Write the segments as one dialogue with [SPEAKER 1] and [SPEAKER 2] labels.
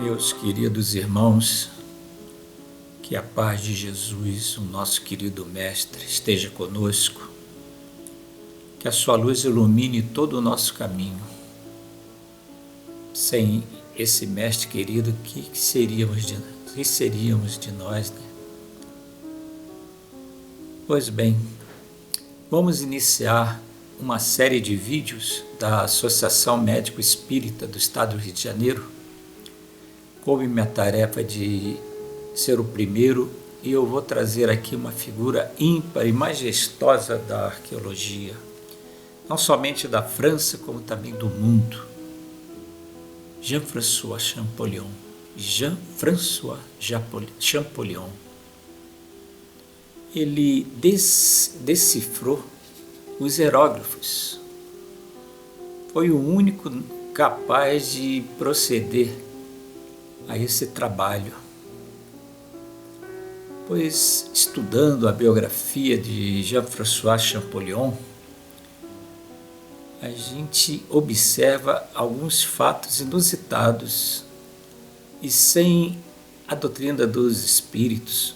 [SPEAKER 1] Meus queridos irmãos, que a paz de Jesus, o nosso querido Mestre, esteja conosco, que a sua luz ilumine todo o nosso caminho. Sem esse Mestre querido, que seríamos de nós, né? Pois bem, vamos iniciar uma série de vídeos da Associação Médico Espírita do Estado do Rio de Janeiro. Coube-me a tarefa de ser o primeiro e eu vou trazer aqui uma figura ímpar e majestosa da arqueologia, não somente da França, como também do mundo. Jean-François Champollion. Jean-François Champollion. Ele decifrou os hieróglifos. Foi o único capaz de proceder a esse trabalho, pois estudando a biografia de Jean-François Champollion, a gente observa alguns fatos inusitados e sem a doutrina dos espíritos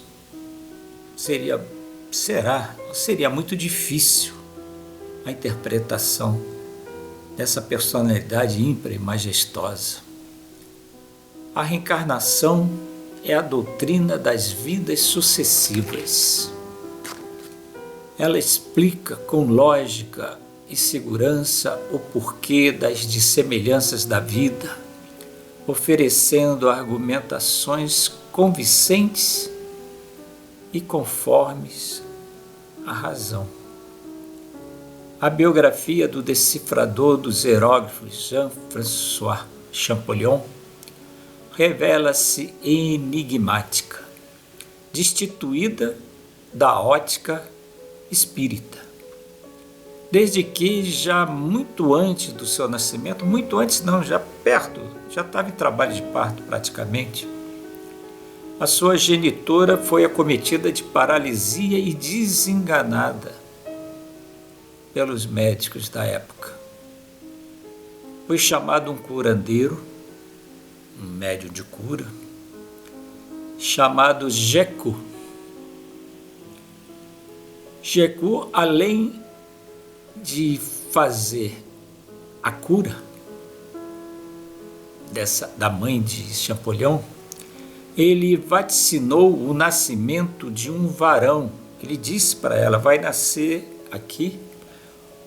[SPEAKER 1] seria muito difícil a interpretação dessa personalidade ímpar e majestosa. A reencarnação é a doutrina das vidas sucessivas. Ela explica com lógica e segurança o porquê das dissemelhanças da vida, oferecendo argumentações convincentes e conformes à razão. A biografia do decifrador dos hieróglifos Jean-François Champollion revela-se enigmática, destituída da ótica espírita. Desde que já muito antes do seu nascimento, já estava em trabalho de parto praticamente, a sua genitora foi acometida de paralisia e desenganada pelos médicos da época. Foi chamado um curandeiro, um médium de cura, chamado Jekyll. Jekyll, além de fazer a cura da mãe de Champollion, ele vaticinou o nascimento de um varão. Ele disse para ela: vai nascer aqui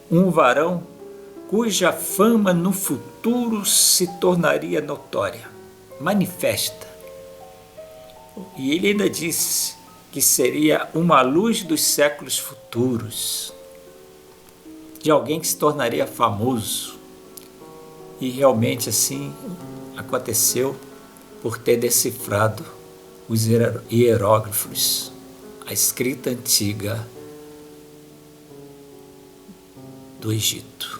[SPEAKER 1] um varão cuja fama no futuro se tornaria notória, manifesta. E ele ainda disse que seria uma luz dos séculos futuros, de alguém que se tornaria famoso. E realmente assim aconteceu, por ter decifrado os hieróglifos, a escrita antiga do Egito.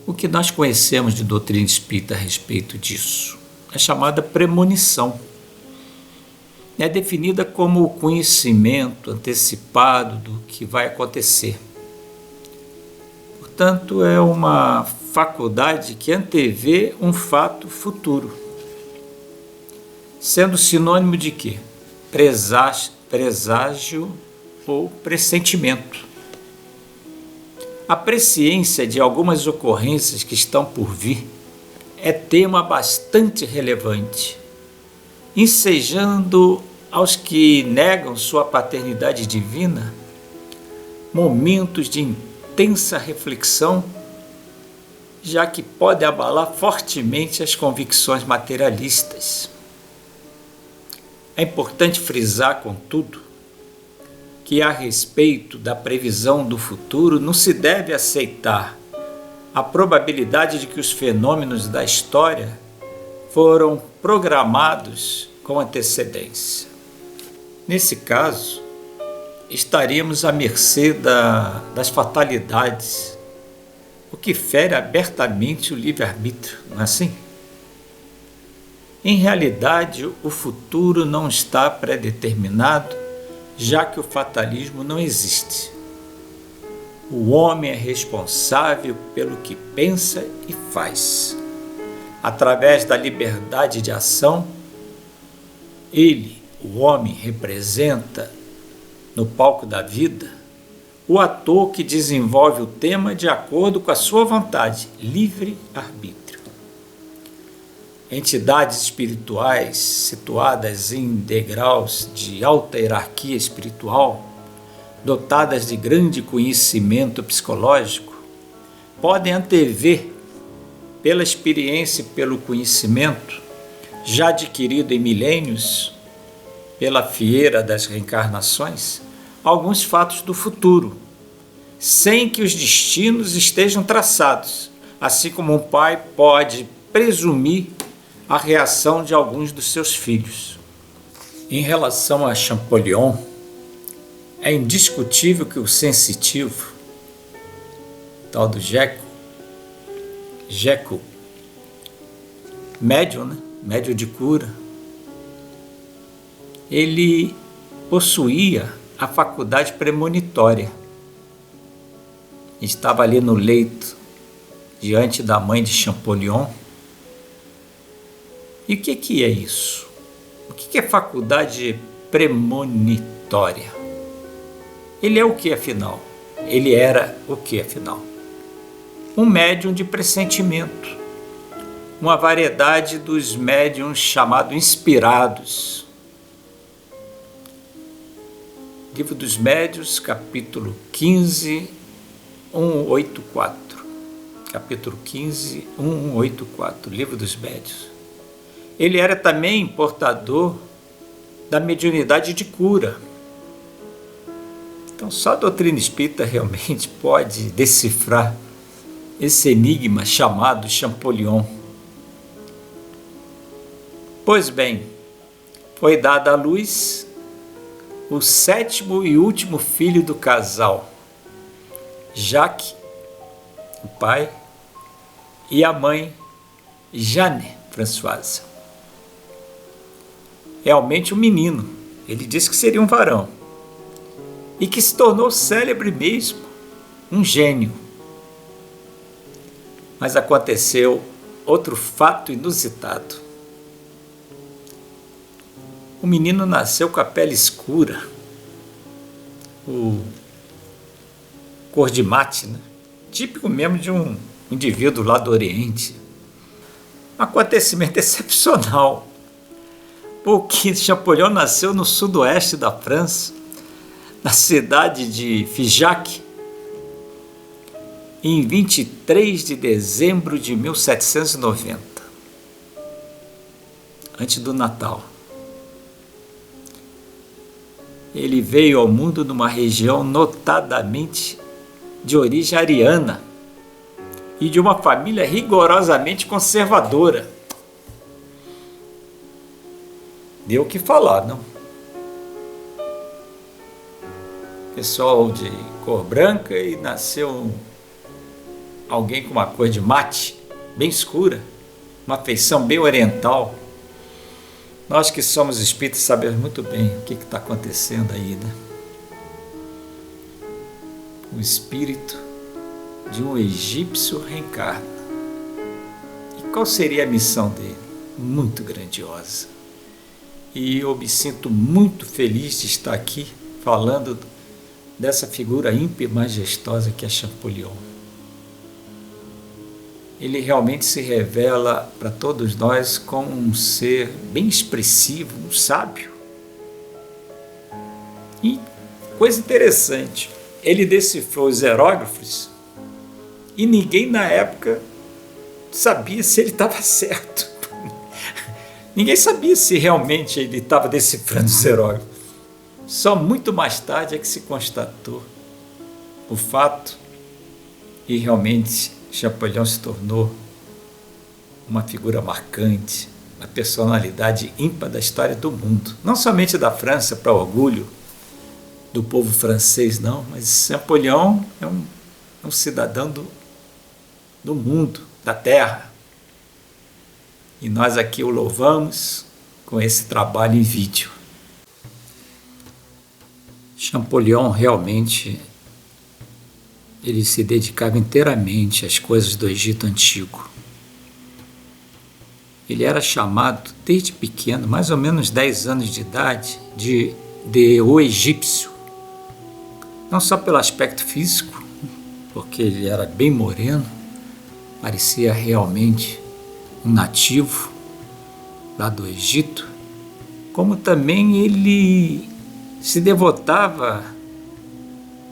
[SPEAKER 1] O que nós conhecemos de doutrina espírita a respeito disso é chamada premonição. É definida como o conhecimento antecipado do que vai acontecer. Portanto, é uma faculdade que antevê um fato futuro, sendo sinônimo de quê? Presságio ou pressentimento. A presciência de algumas ocorrências que estão por vir é tema bastante relevante, ensejando aos que negam sua paternidade divina momentos de intensa reflexão, já que pode abalar fortemente as convicções materialistas. É importante frisar, contudo, que a respeito da previsão do futuro não se deve aceitar a probabilidade de que os fenômenos da história foram programados com antecedência. Nesse caso, estaríamos à mercê das fatalidades, o que fere abertamente o livre-arbítrio, não é assim? Em realidade, o futuro não está predeterminado, já que o fatalismo não existe. O homem é responsável pelo que pensa e faz. através da liberdade de ação, ele, o homem, representa, no palco da vida, o ator que desenvolve o tema de acordo com a sua vontade, livre-arbítrio. Entidades espirituais situadas em degraus de alta hierarquia espiritual, dotadas de grande conhecimento psicológico, podem antever, pela experiência e pelo conhecimento, já adquirido em milênios, pela fieira das reencarnações, alguns fatos do futuro, sem que os destinos estejam traçados, assim como um pai pode presumir a reação de alguns dos seus filhos. Em relação a Champollion, é indiscutível que o sensitivo, tal do Jekyll, médium, né? Médium de cura, ele possuía a faculdade premonitória. Estava ali no leito, diante da mãe de Champollion. E o que é isso? O que é faculdade premonitória? Ele é o que, afinal? Ele era o que, afinal? Um médium de pressentimento. Uma variedade dos médiums chamados inspirados. Livro dos Médiuns, capítulo 15, 184. Capítulo 15, 184, Livro dos Médiuns. Ele era também portador da mediunidade de cura. Então, só a doutrina espírita realmente pode decifrar esse enigma chamado Champollion. Pois bem, foi dado à luz o 7º e último filho do casal, Jacques, o pai, e a mãe, Jeanne Françoise. Realmente um menino, ele disse que seria um varão, e que se tornou célebre mesmo, um gênio. Mas aconteceu outro fato inusitado. O menino nasceu com a pele escura, o cor de mate, né? Típico mesmo de um indivíduo lá do Oriente. Um acontecimento excepcional, porque Champollion nasceu no sudoeste da França, na cidade de Figeac, em 23 de dezembro de 1790, antes do Natal. Ele veio ao mundo numa região notadamente de origem ariana e de uma família rigorosamente conservadora. Deu o que falar, não? Pessoal de cor branca, e nasceu alguém com uma cor de mate, bem escura, uma feição bem oriental. Nós que somos espíritas sabemos muito bem o que está acontecendo aí, né? O espírito de um egípcio reencarna. E qual seria a missão dele? Muito grandiosa. E eu me sinto muito feliz de estar aqui falando dessa figura ímpia e majestosa que é Champollion. Ele realmente se revela para todos nós como um ser bem expressivo, um sábio. E coisa interessante, ele decifrou os hieróglifos e ninguém na época sabia se ele estava certo. Ninguém sabia se realmente ele estava decifrando os hieróglifos. Só muito mais tarde é que se constatou o fato e realmente Champollion se tornou uma figura marcante, uma personalidade ímpar da história do mundo. Não somente da França, para orgulho do povo francês, não, mas Champollion é um cidadão do mundo, da terra. E nós aqui o louvamos com esse trabalho em vídeo. Champollion realmente ele se dedicava inteiramente às coisas do Egito Antigo. Ele era chamado desde pequeno, mais ou menos 10 anos de idade, de o egípcio. Não só pelo aspecto físico, porque ele era bem moreno, parecia realmente um nativo lá do Egito, como também ele se devotava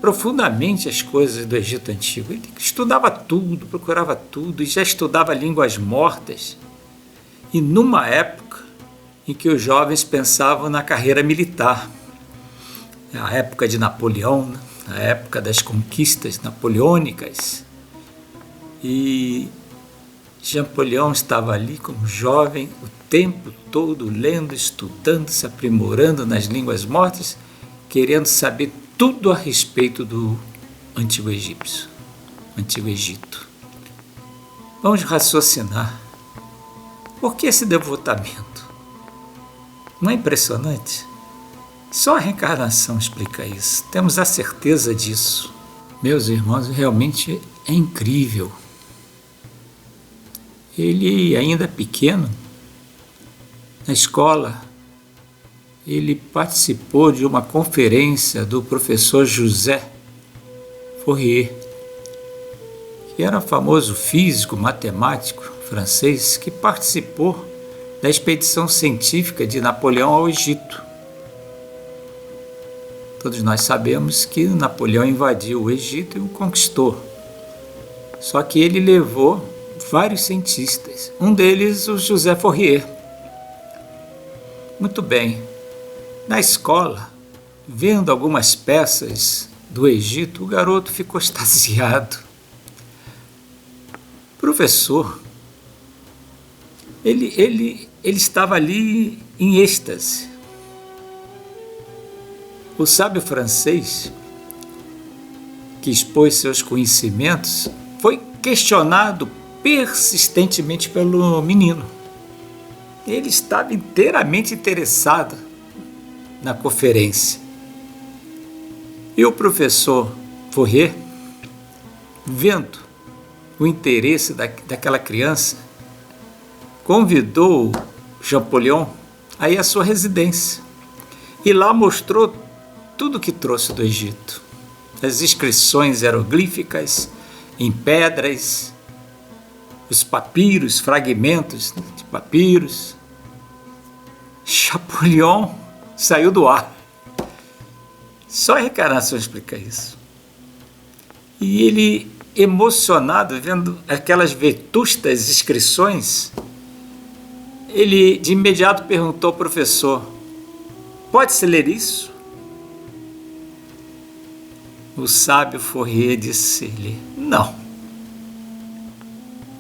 [SPEAKER 1] profundamente às coisas do Egito Antigo. Ele estudava tudo, procurava tudo, e já estudava línguas mortas. E numa época em que os jovens pensavam na carreira militar, a época de Napoleão, a época das conquistas napoleônicas, e Champollion estava ali como jovem, o tempo todo lendo, estudando, se aprimorando nas línguas mortas, querendo saber tudo a respeito do Antigo Egito. Vamos raciocinar. Por que esse devotamento? Não é impressionante? Só a reencarnação explica isso. Temos a certeza disso. Meus irmãos, realmente é incrível. Ele, ainda pequeno, na escola, ele participou de uma conferência do professor José Fourier, que era um famoso físico, matemático francês, que participou da expedição científica de Napoleão ao Egito. Todos nós sabemos que Napoleão invadiu o Egito e o conquistou. Só que ele levou vários cientistas, um deles o José Fourier. Muito bem, na escola, vendo algumas peças do Egito, o garoto ficou extasiado. Professor, ele estava ali em êxtase. O sábio francês, que expôs seus conhecimentos, foi questionado persistentemente pelo menino. Ele estava inteiramente interessado na conferência. E o professor Fourier, vendo o interesse daquela criança, convidou Champollion a ir à sua residência. E lá mostrou tudo que trouxe do Egito. As inscrições hieroglíficas em pedras, os papiros, fragmentos de papiros. Champollion saiu do ar. Só a reencarnação explica isso. E ele, emocionado, vendo aquelas vetustas inscrições, ele de imediato perguntou ao professor: pode-se ler isso? O sábio Fourier disse-lhe: não.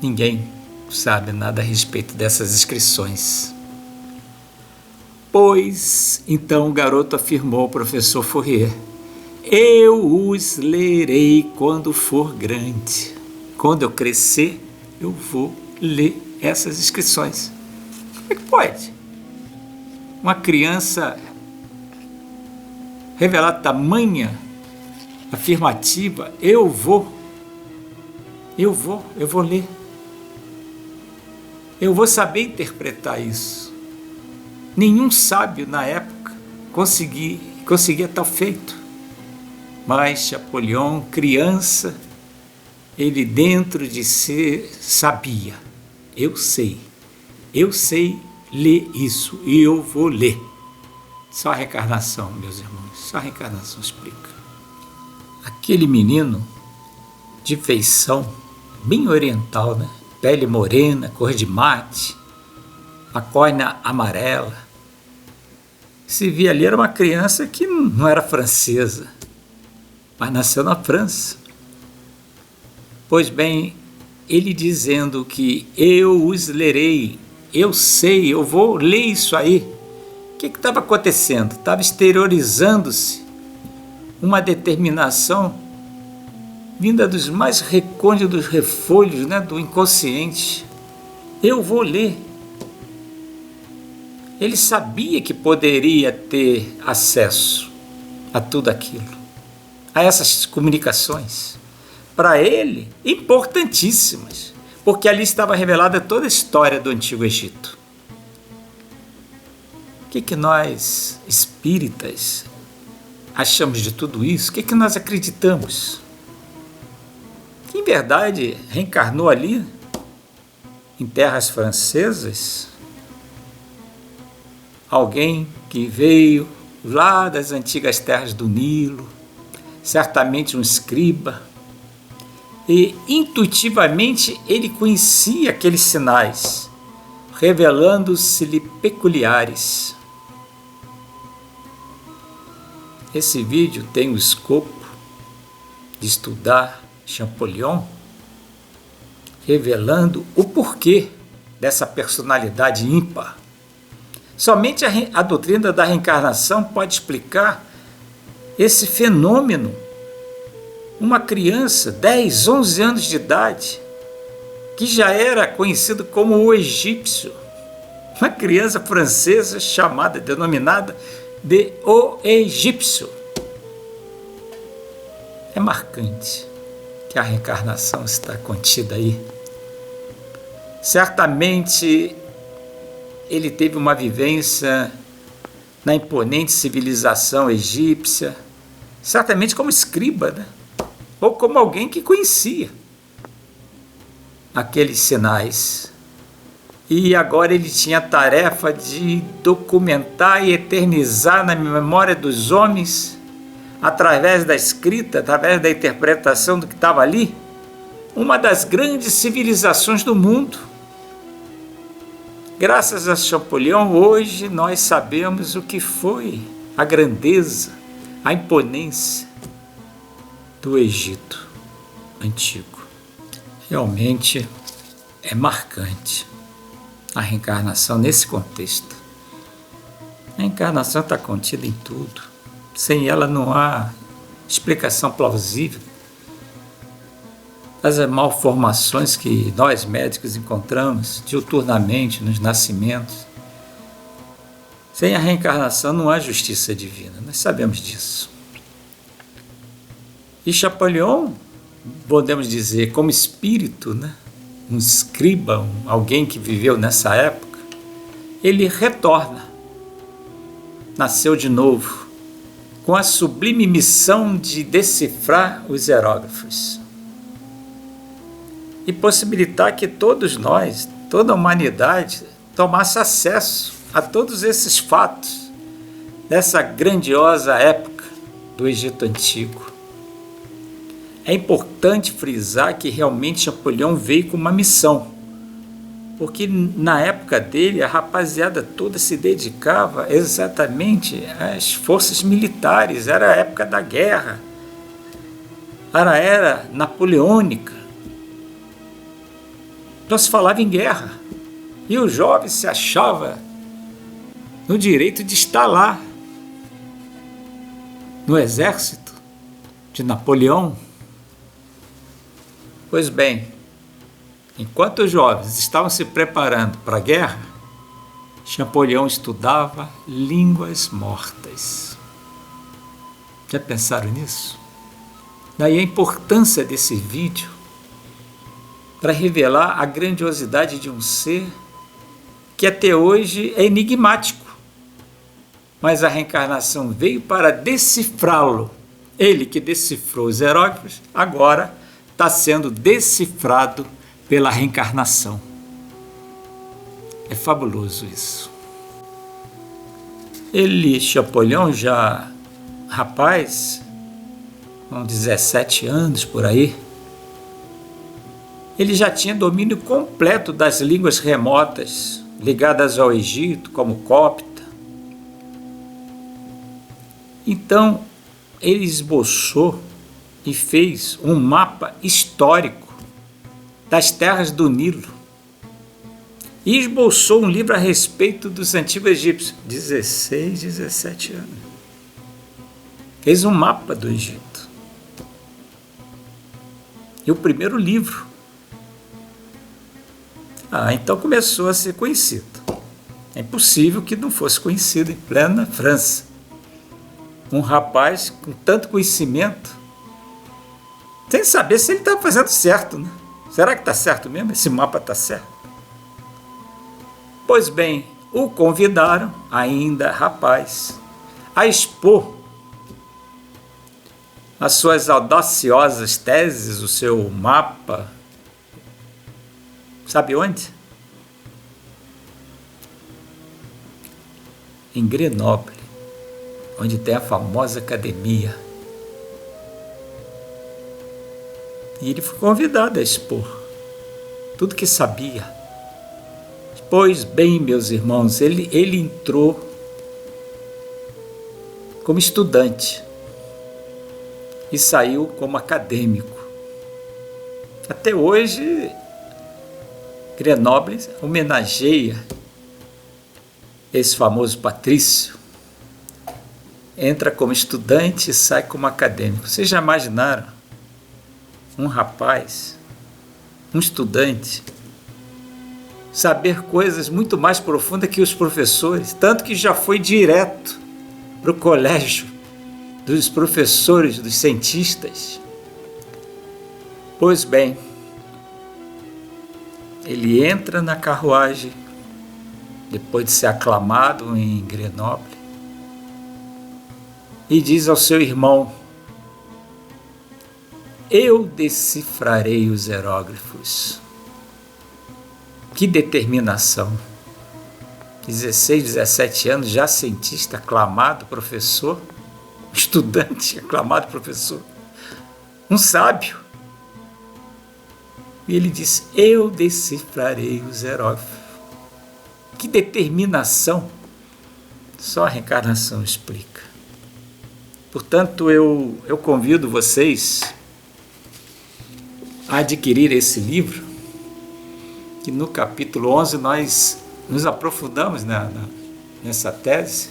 [SPEAKER 1] Ninguém sabe nada a respeito dessas inscrições. Pois, então o garoto afirmou ao professor Fourier: eu os lerei quando for grande. Quando eu crescer, eu vou ler essas inscrições. Como é que pode uma criança revelar tamanha afirmativa? Eu vou ler. Eu vou saber interpretar isso. Nenhum sábio na época conseguia tal feito. Mas Champollion, criança, ele dentro de si sabia: eu sei ler isso e eu vou ler. Só a reencarnação, meus irmãos, só a reencarnação explica. Aquele menino de feição bem oriental, né? Pele morena, cor de mate, a córnea amarela. Se via ali, era uma criança que não era francesa, mas nasceu na França. Pois bem, ele dizendo que eu os lerei, eu sei, eu vou ler isso aí. O que estava acontecendo? Estava exteriorizando-se uma determinação vinda dos mais recônditos refolhos, né, do inconsciente. Eu vou ler. Ele sabia que poderia ter acesso a tudo aquilo, a essas comunicações, para ele, importantíssimas, porque ali estava revelada toda a história do Antigo Egito. O que nós, espíritas, achamos de tudo isso? O que nós acreditamos? Que, em verdade, reencarnou ali, em terras francesas, alguém que veio lá das antigas terras do Nilo, certamente um escriba, e intuitivamente ele conhecia aqueles sinais, revelando-se-lhe peculiares. Esse vídeo tem o escopo de estudar Champollion, revelando o porquê dessa personalidade ímpar. Somente a doutrina da reencarnação pode explicar esse fenômeno. Uma criança, 10, 11 anos de idade, que já era conhecido como o egípcio, uma criança francesa denominada de o egípcio. É marcante que a reencarnação está contida aí. Certamente ele teve uma vivência na imponente civilização egípcia, certamente como escriba, né? Ou como alguém que conhecia aqueles sinais. E agora ele tinha a tarefa de documentar e eternizar na memória dos homens, através da escrita, através da interpretação do que estava ali, uma das grandes civilizações do mundo. Graças a Champollion, hoje nós sabemos o que foi a grandeza, a imponência do Egito antigo. Realmente é marcante a reencarnação nesse contexto. A reencarnação está contida em tudo. Sem ela não há explicação plausível as malformações que nós médicos encontramos diuturnamente nos nascimentos. Sem a reencarnação não há justiça divina, nós sabemos disso. E Champollion, podemos dizer, como espírito, né? Um escriba, alguém que viveu nessa época, ele retorna, nasceu de novo, com a sublime missão de decifrar os hieróglifos e possibilitar que todos nós, toda a humanidade, tomasse acesso a todos esses fatos dessa grandiosa época do Egito Antigo. É importante frisar que realmente Champollion veio com uma missão, porque na época dele a rapaziada toda se dedicava exatamente às forças militares, era a época da guerra, era a era napoleônica. Então se falava em guerra, e o jovem se achava no direito de estar lá, no exército de Napoleão. Pois bem, enquanto os jovens estavam se preparando para a guerra, Champollion estudava línguas mortas. Já pensaram nisso? Daí a importância desse vídeo para revelar a grandiosidade de um ser que até hoje é enigmático, mas a reencarnação veio para decifrá-lo. Ele que decifrou os hieróglifos, agora está sendo decifrado pela reencarnação. É fabuloso isso. Champollion, já rapaz, com 17 anos por aí, ele já tinha domínio completo das línguas remotas ligadas ao Egito, como copta. Então, ele esboçou e fez um mapa histórico das terras do Nilo e esboçou um livro a respeito dos antigos egípcios. 16, 17 anos. Fez um mapa do Egito. E o primeiro livro. Então começou a ser conhecido. É impossível que não fosse conhecido em plena França. Um rapaz com tanto conhecimento, sem saber se ele estava fazendo certo, né? Será que está certo mesmo? Esse mapa está certo? Pois bem, o convidaram, ainda rapaz, a expor as suas audaciosas teses, o seu mapa. Sabe onde? Em Grenoble, onde tem a famosa academia. E ele foi convidado a expor tudo que sabia. Pois bem, meus irmãos, ele entrou como estudante e saiu como acadêmico. Até hoje, Grenoble homenageia esse famoso patrício. Entra como estudante e sai como acadêmico. Vocês já imaginaram um rapaz, um estudante, saber coisas muito mais profundas que os professores, tanto que já foi direto para o colégio dos professores, dos cientistas? Pois bem, ele entra na carruagem, depois de ser aclamado em Grenoble, e diz ao seu irmão: eu decifrarei os hieróglifos. Que determinação! 16, 17 anos, já cientista, aclamado professor, estudante, aclamado professor, um sábio. E ele diz: eu decifrarei os hieróglifos. Que determinação! Só a reencarnação explica. Portanto, eu convido vocês a adquirir esse livro, que no capítulo 11 nós nos aprofundamos nessa tese,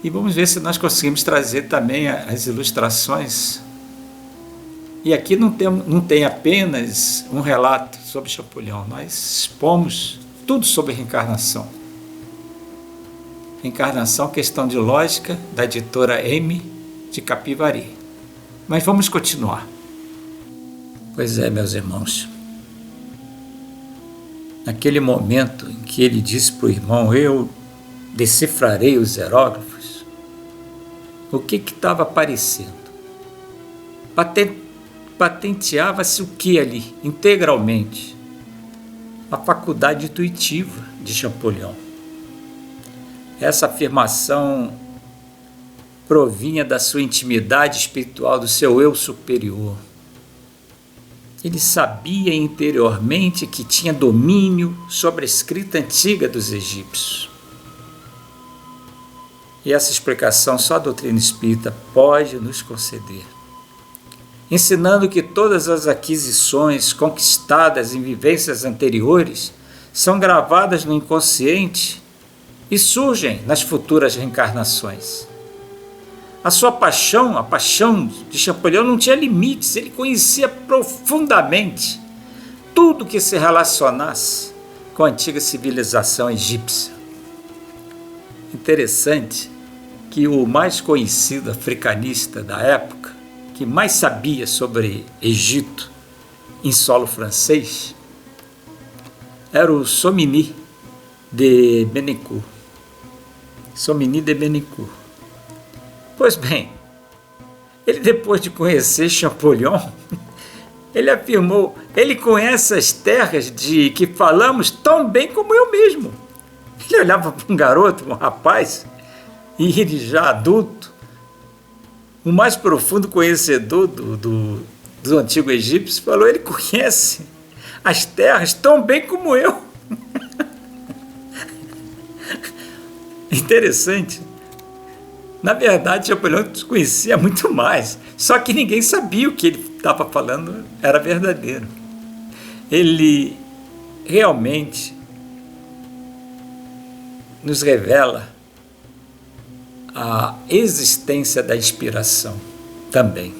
[SPEAKER 1] e vamos ver se nós conseguimos trazer também as ilustrações. E aqui não tem apenas um relato sobre Champollion, nós expomos tudo sobre reencarnação. Reencarnação, questão de lógica, da editora M de Capivari. Mas vamos continuar. Pois é, meus irmãos, naquele momento em que ele disse para o irmão: eu decifrarei os hieróglifos, o que estava aparecendo? Patenteava-se o que ali, integralmente? A faculdade intuitiva de Champollion. Essa afirmação provinha da sua intimidade espiritual, do seu eu superior. Ele sabia interiormente que tinha domínio sobre a escrita antiga dos egípcios. E essa explicação só a doutrina espírita pode nos conceder, ensinando que todas as aquisições conquistadas em vivências anteriores são gravadas no inconsciente e surgem nas futuras reencarnações. A sua paixão, a paixão de Champollion, não tinha limites. Ele conhecia profundamente tudo que se relacionasse com a antiga civilização egípcia. Interessante que o mais conhecido africanista da época, que mais sabia sobre Egito em solo francês, era o Somini de Benincourt. Somini de Benincourt. Pois bem, ele, depois de conhecer Champollion, ele afirmou: ele conhece as terras de que falamos tão bem como eu mesmo. Ele olhava para um garoto, um rapaz, e ele já adulto, o mais profundo conhecedor do antigo egípcio, falou: ele conhece as terras tão bem como eu. Interessante. Na verdade, Champollion conhecia muito mais, só que ninguém sabia o que ele estava falando era verdadeiro. Ele realmente nos revela a existência da inspiração também,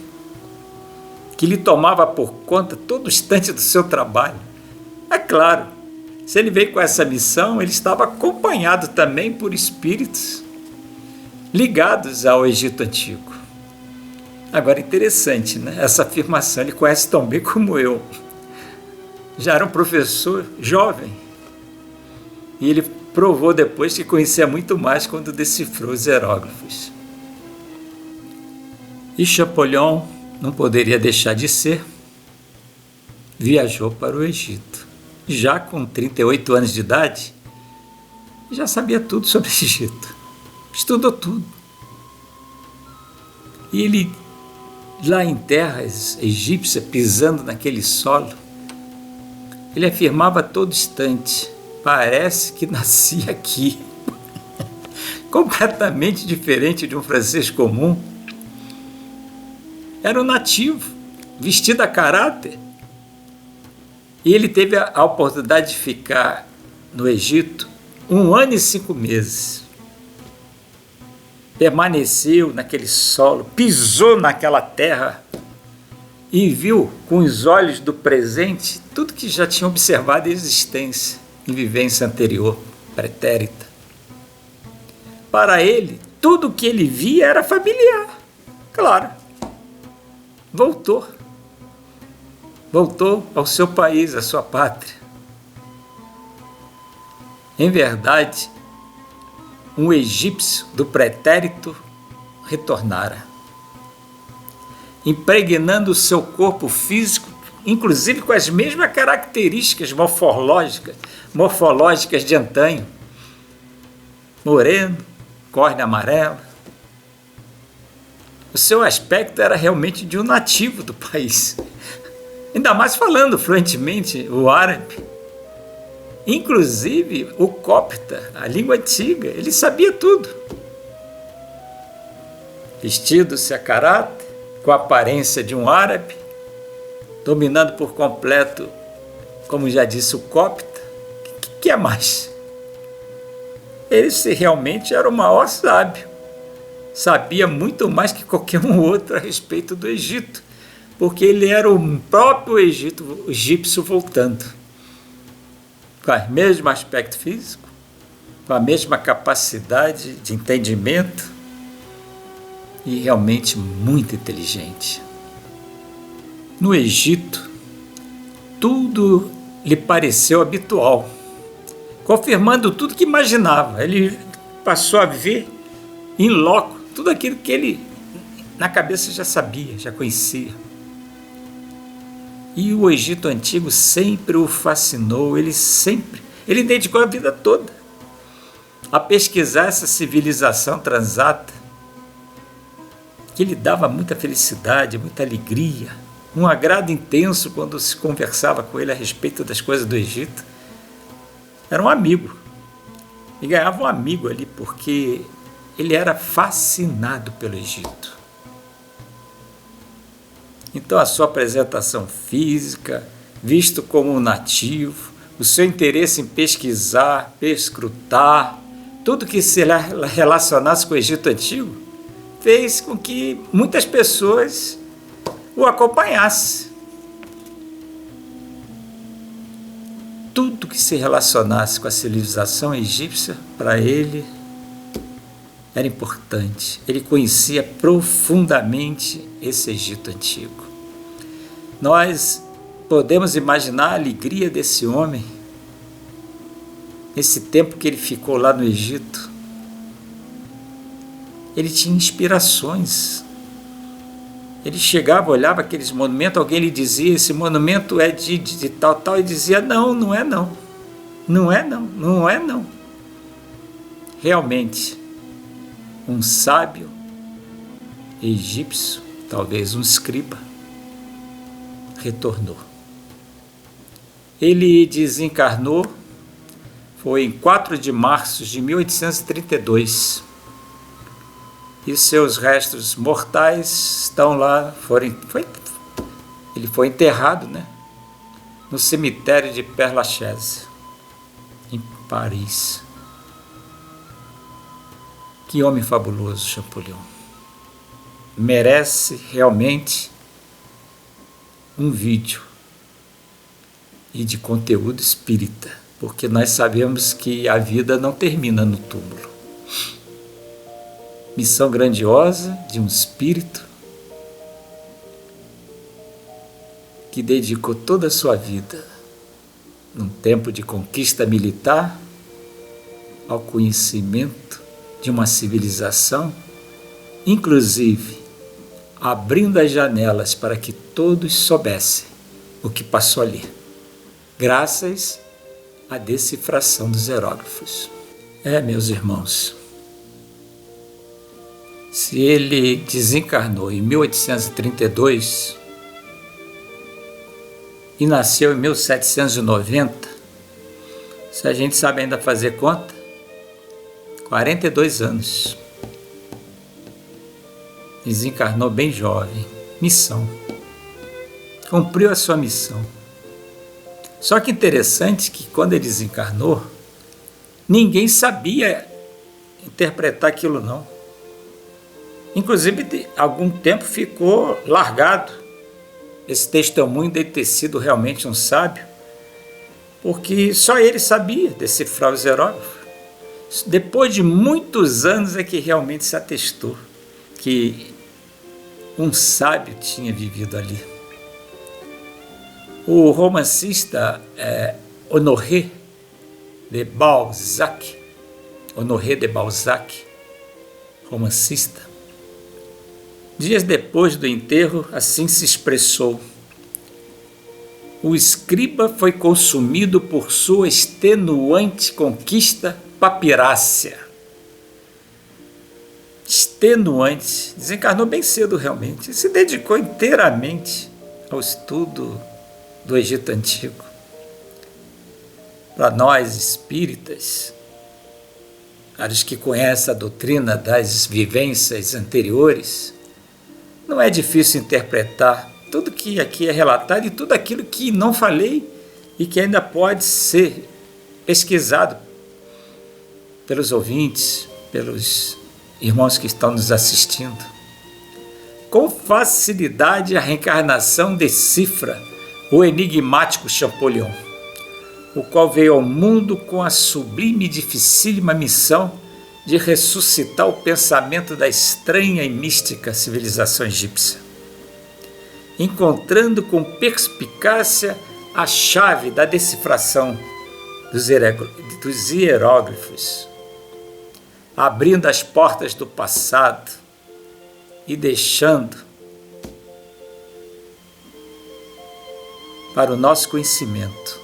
[SPEAKER 1] que lhe tomava por conta todo o instante do seu trabalho. É claro, se ele veio com essa missão, ele estava acompanhado também por espíritos ligados ao Egito Antigo. Agora, interessante, né? Essa afirmação: ele conhece tão bem como eu. já era um professor jovem. E ele provou depois que conhecia muito mais quando decifrou os hieróglifos. E Champollion não poderia deixar de ser. Viajou para o Egito. Já com 38 anos de idade, já sabia tudo sobre o Egito. Estudou tudo. E ele, lá em terras egípcias, pisando naquele solo, ele afirmava a todo instante: parece que nasci aqui. Completamente diferente de um francês comum. Era um nativo, vestido a caráter. E ele teve a oportunidade de ficar no Egito 1 ano e 5 meses. Permaneceu naquele solo, pisou naquela terra e viu com os olhos do presente tudo que já tinha observado em existência, em vivência anterior, pretérita. Para ele, tudo o que ele via era familiar. Claro. Voltou ao seu país, à sua pátria. Em verdade, um egípcio do pretérito retornara, impregnando o seu corpo físico, inclusive com as mesmas características morfológicas de antanho. Moreno, córnea amarela. O seu aspecto era realmente de um nativo do país. Ainda mais falando fluentemente o árabe. Inclusive o copta, a língua antiga, ele sabia tudo. Vestido-se a caráter, com a aparência de um árabe, dominando por completo, como já disse, o copta. O que é mais? Ele realmente era o maior sábio. Sabia muito mais que qualquer um outro a respeito do Egito, porque ele era o próprio egípcio voltando, com o mesmo aspecto físico, com a mesma capacidade de entendimento e realmente muito inteligente. No Egito, tudo lhe pareceu habitual, confirmando tudo que imaginava. Ele passou a ver em loco tudo aquilo que ele na cabeça já sabia, já conhecia. E o Egito Antigo sempre o fascinou, ele dedicou a vida toda a pesquisar essa civilização transata, que lhe dava muita felicidade, muita alegria, um agrado intenso quando se conversava com ele a respeito das coisas do Egito. Era um amigo, e ganhava um amigo ali, porque ele era fascinado pelo Egito. Então a sua apresentação física, visto como um nativo, o seu interesse em pesquisar, perscrutar, tudo que se relacionasse com o Egito Antigo, fez com que muitas pessoas o acompanhassem. Tudo que se relacionasse com a civilização egípcia, para ele, era importante. Ele conhecia profundamente esse Egito Antigo. Nós podemos imaginar a alegria desse homem, nesse tempo que ele ficou lá no Egito. Ele tinha inspirações. Ele chegava, olhava aqueles monumentos, alguém lhe dizia: esse monumento é de tal, e dizia: não, não é não. Não é não, não é não. Realmente, um sábio egípcio, talvez um escriba, retornou. Ele desencarnou, foi em 4 de março de 1832. E seus restos mortais estão lá, ele foi enterrado, no cemitério de Père Lachaise, em Paris. Que homem fabuloso, Champollion. Merece realmente um vídeo e de conteúdo espírita, porque nós sabemos que a vida não termina no túmulo. Missão grandiosa de um espírito que dedicou toda a sua vida num tempo de conquista militar, ao conhecimento de uma civilização, inclusive abrindo as janelas para que todos soubessem o que passou ali, graças à decifração dos hieróglifos. Meus irmãos, se ele desencarnou em 1832 e nasceu em 1790, se a gente sabe ainda fazer conta, 42 anos. Desencarnou bem jovem. Missão. Cumpriu a sua missão. Só que interessante que quando ele desencarnou, ninguém sabia interpretar aquilo não. Inclusive, de algum tempo ficou largado esse testemunho de ter sido realmente um sábio, porque só ele sabia decifrar os hieróglifos. Depois de muitos anos é que realmente se atestou que um sábio tinha vivido ali. O romancista Honoré de Balzac, romancista, dias depois do enterro, assim se expressou: o escriba foi consumido por sua extenuante conquista papirácea. Extenuante, desencarnou bem cedo realmente, se dedicou inteiramente ao estudo do Egito Antigo. Para nós espíritas, para os que conhecem a doutrina das vivências anteriores, não é difícil interpretar tudo que aqui é relatado e tudo aquilo que não falei e que ainda pode ser pesquisado pelos ouvintes, pelos irmãos que estão nos assistindo. Com facilidade a reencarnação decifra o enigmático Champollion, o qual veio ao mundo com a sublime e dificílima missão de ressuscitar o pensamento da estranha e mística civilização egípcia, encontrando com perspicácia a chave da decifração dos hieróglifos, abrindo as portas do passado e deixando para o nosso conhecimento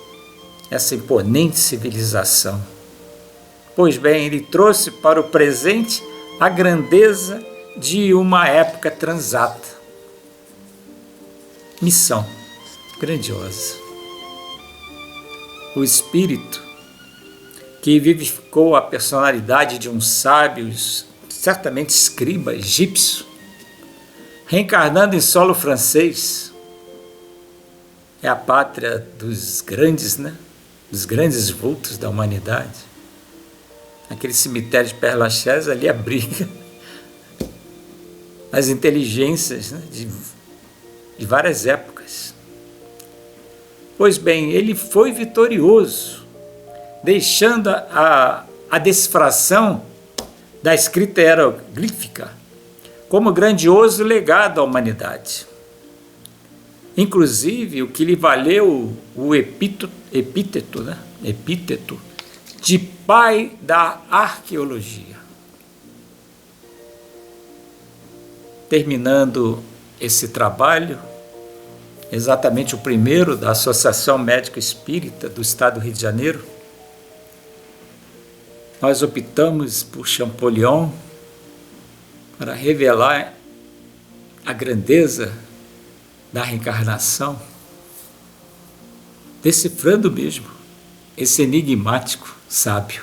[SPEAKER 1] essa imponente civilização. Pois bem, ele trouxe para o presente a grandeza de uma época transata. Missão grandiosa. O espírito que vivificou a personalidade de um sábio, certamente escriba egípcio, reencarnando em solo francês, é a pátria dos grandes, dos grandes vultos da humanidade. Aquele cemitério de Père Lachaise ali abriga as inteligências de várias épocas. Pois bem, ele foi vitorioso, deixando a decifração da escrita hieroglífica como grandioso legado à humanidade. Inclusive, o que lhe valeu o epíteto de pai da arqueologia. Terminando esse trabalho, exatamente o primeiro da Associação Médica Espírita do Estado do Rio de Janeiro, nós optamos por Champollion para revelar a grandeza da reencarnação, decifrando mesmo esse enigmático sábio.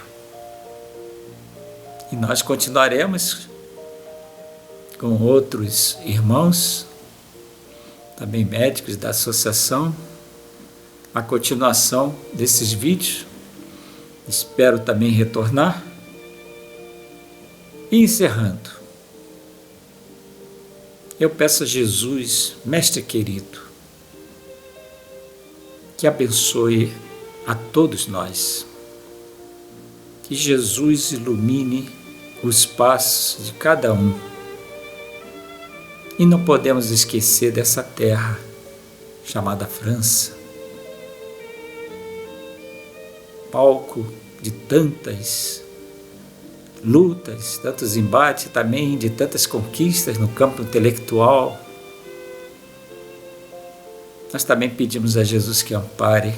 [SPEAKER 1] E nós continuaremos com outros irmãos, também médicos da associação, a continuação desses vídeos. Espero também retornar. E encerrando, eu peço a Jesus, Mestre querido, que abençoe a todos nós. Que Jesus ilumine os passos de cada um. E não podemos esquecer dessa terra chamada França, palco de tantas lutas, tantos embates, também de tantas conquistas no campo intelectual. Nós também pedimos a Jesus que ampare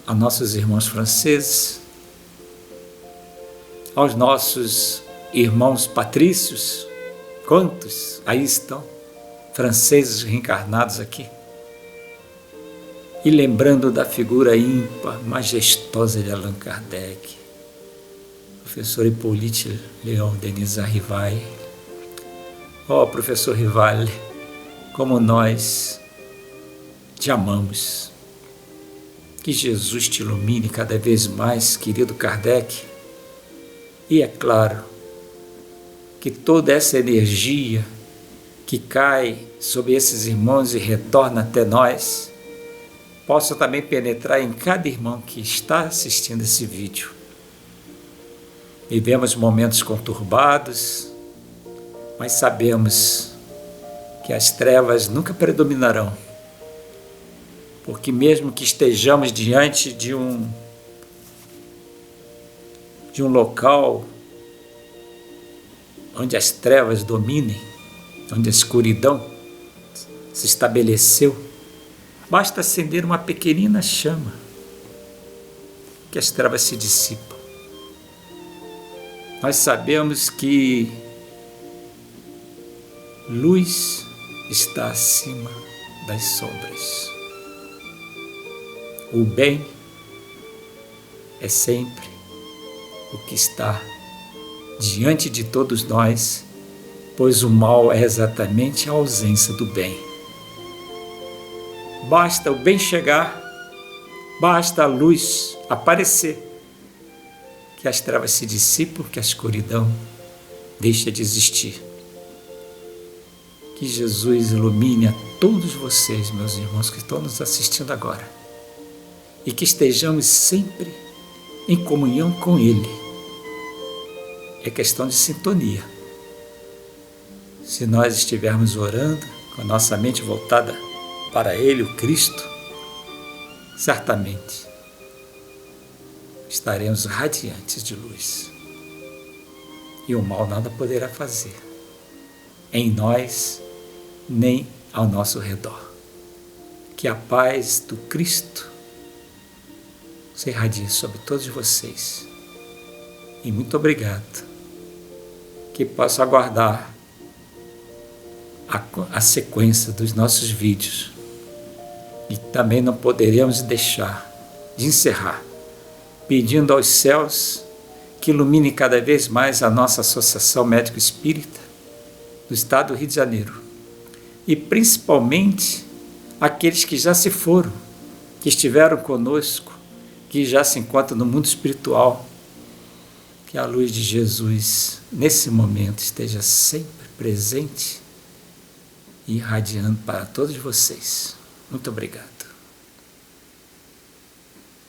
[SPEAKER 1] a nossos irmãos franceses, aos nossos irmãos patrícios, quantos aí estão, franceses reencarnados aqui, e lembrando da figura ímpar, majestosa de Allan Kardec, professor Hippolyte Léon Denis Rivail. Ó, professor Rivail, como nós te amamos. Que Jesus te ilumine cada vez mais, querido Kardec. E é claro que toda essa energia que cai sobre esses irmãos e retorna até nós, possa também penetrar em cada irmão que está assistindo esse vídeo. Vivemos momentos conturbados, mas sabemos que as trevas nunca predominarão, porque mesmo que estejamos diante de um local onde as trevas dominem, onde a escuridão se estabeleceu, basta acender uma pequenina chama que as trevas se dissipam. Nós sabemos que luz está acima das sombras. O bem é sempre o que está diante de todos nós, pois o mal é exatamente a ausência do bem. Basta o bem chegar, basta a luz aparecer, que as trevas se dissipam, que a escuridão deixa de existir. Que Jesus ilumine a todos vocês, meus irmãos, que estão nos assistindo agora, e que estejamos sempre em comunhão com Ele. É questão de sintonia. Se nós estivermos orando, com a nossa mente voltada para Ele, o Cristo, certamente estaremos radiantes de luz. E o mal nada poderá fazer em nós, nem ao nosso redor. Que a paz do Cristo se irradie sobre todos vocês. E muito obrigado. Que possa aguardar a sequência dos nossos vídeos. E também não poderemos deixar de encerrar pedindo aos céus que ilumine cada vez mais a nossa Associação Médico Espírita do Estado do Rio de Janeiro, e principalmente aqueles que já se foram, que estiveram conosco, que já se encontram no mundo espiritual. Que a luz de Jesus, nesse momento, esteja sempre presente e irradiando para todos vocês. Muito obrigado.